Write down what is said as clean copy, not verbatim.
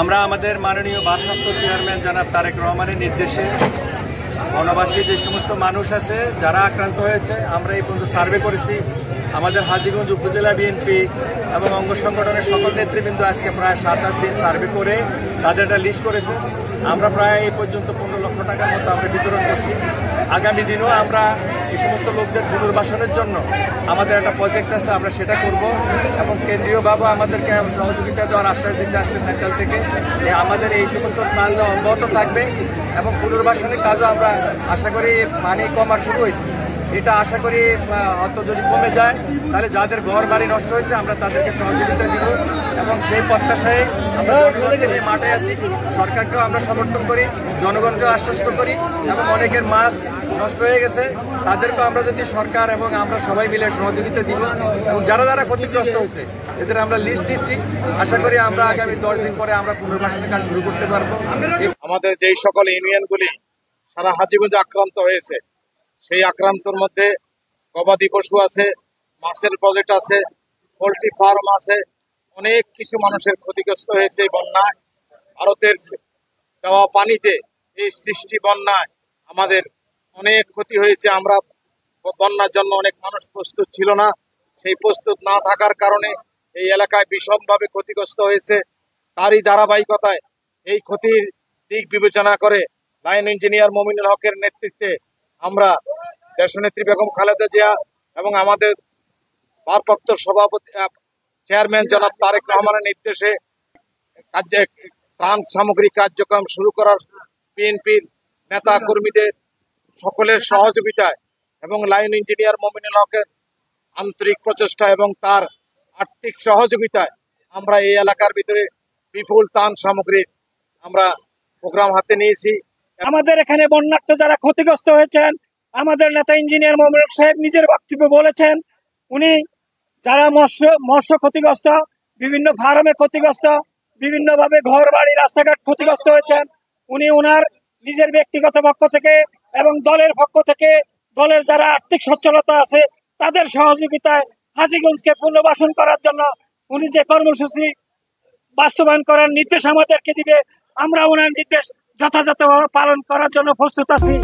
আমরা আমাদের মাননীয় ভারপ্রাপ্ত চেয়ারম্যান জনাব তারেক রহমানের নির্দেশে বনবাসী যে সমস্ত মানুষ আছে যারা আক্রান্ত হয়েছে আমরা এই পর্যন্ত সার্ভে করেছি। আমাদের হাজীগঞ্জ উপজেলা বিএনপি এবং অঙ্গ সংগঠনের সকল নেতৃবৃন্দ আজকে প্রায় 7-8 দিন সার্ভে করে তাদের একটা লিস্ট করেছে। আমরা প্রায় এই পর্যন্ত 15 লক্ষ টাকার মতো আমরা বিতরণ করছি। আগামী দিনেও আমরা এই সমস্ত লোকদের পুনর্বাসনের জন্য আমাদের একটা প্রজেক্ট আছে, আমরা সেটা করব এবং কেন্দ্রীয়ভাবে আমাদেরকে সহযোগিতা দেওয়ার আশ্বাস দিচ্ছে আজকে সেন্ট্রাল থেকে যে আমাদের এই সমস্ত ত্রাণ দেওয়া অব্যাহত থাকবে এবং পুনর্বাসনের কাজও আমরা আশা করি পানি কমা শুরু হয়েছে। এটা আশা করি হয়তো যদি কমে যায় তাহলে যাদের ঘর বাড়ি নষ্ট হয়েছে আমরা তাদেরকে সহযোগিতা দিব এবং সেই প্রত্যাশায় আমরা জনগণকে নিয়ে মাঠে আসি। সরকারকেও আমরা সমর্থন করি, জনগণকেও আশ্বস্ত করি এবং অনেকের মাছ নষ্ট হয়ে গেছে তাদেরকেও আমরা যদি সরকার এবং আমরা সবাই মিলে সহযোগিতা দিব এবং যারা যারা ক্ষতিগ্রস্ত হয়েছে এদের আমরা লিস্ট দিচ্ছি। আশা করি আমরা আগামী 10 দিন পরে আমরা পুনর্বাসনের কাজ শুরু করতে পারবো। আমাদের যেই সকল ইউনিয়নগুলি সারা হাজীগঞ্জে আক্রান্ত হয়েছে সেই আক্রান্তর মধ্যে গবাদি পশু আছে, মাছের প্রজেক্ট আছে, পোল্ট্রি ফার্ম আছে, অনেক কিছু মানুষের ক্ষতিগ্রস্ত হয়েছে এই বন্যায়। ভারতের দেওয়া পানিতে এই সৃষ্টি বন্যায় আমাদের অনেক ক্ষতি হয়েছে। আমরা বন্যার জন্য অনেক মানুষ প্রস্তুত ছিল না, সেই প্রস্তুত না থাকার কারণে এই এলাকায় ভীষণভাবে ক্ষতিগ্রস্ত হয়েছে। তারই ধারাবাহিকতায় এই ক্ষতির দিক বিবেচনা করে লাইন ইঞ্জিনিয়ার মমিনুল হকের নেতৃত্বে আমরা দেশনেত্রী বেগম খালেদা জিয়া এবং আমাদের ভারপ্রাপ্ত সভাপতি চেয়ারম্যান জনাব তারেক রহমানের নির্দেশে ত্রাণ সামগ্রী কার্যক্রম শুরু করার বিএনপির নেতা কর্মীদের সকলের সহযোগিতায় এবং লাইন ইঞ্জিনিয়ার মমিনুল হকের আন্তরিক প্রচেষ্টা এবং তার আর্থিক সহযোগিতায় আমরা এই এলাকার ভিতরে বিপুল ত্রাণ সামগ্রী আমরা প্রোগ্রাম হাতে নিয়েছি। আমাদের এখানে বন্যার্থ যারা ক্ষতিগ্রস্ত হয়েছেন আমাদের নেতা ইঞ্জিনিয়ার মমিনুল হক সাহেব নিজের বক্তব্যে বলেছেন উনি যারা মৎস্য ক্ষতিগ্রস্ত, বিভিন্ন ফার্মে ক্ষতিগ্রস্ত, বিভিন্নভাবে ঘর বাড়ি রাস্তাঘাট ক্ষতিগ্রস্ত হয়েছেন, উনি ওনার নিজের ব্যক্তিগত পক্ষ থেকে এবং দলের পক্ষ থেকে দলের যারা আর্থিক সচ্ছলতা আছে তাদের সহযোগিতায় হাজীগঞ্জকে পুনর্বাসন করার জন্য উনি যে কর্মসূচি বাস্তবায়ন করার নির্দেশ আমাদেরকে দিবে আমরা ওনার নির্দেশ যথাযথভাবে পালন করার জন্য প্রস্তুত আছি।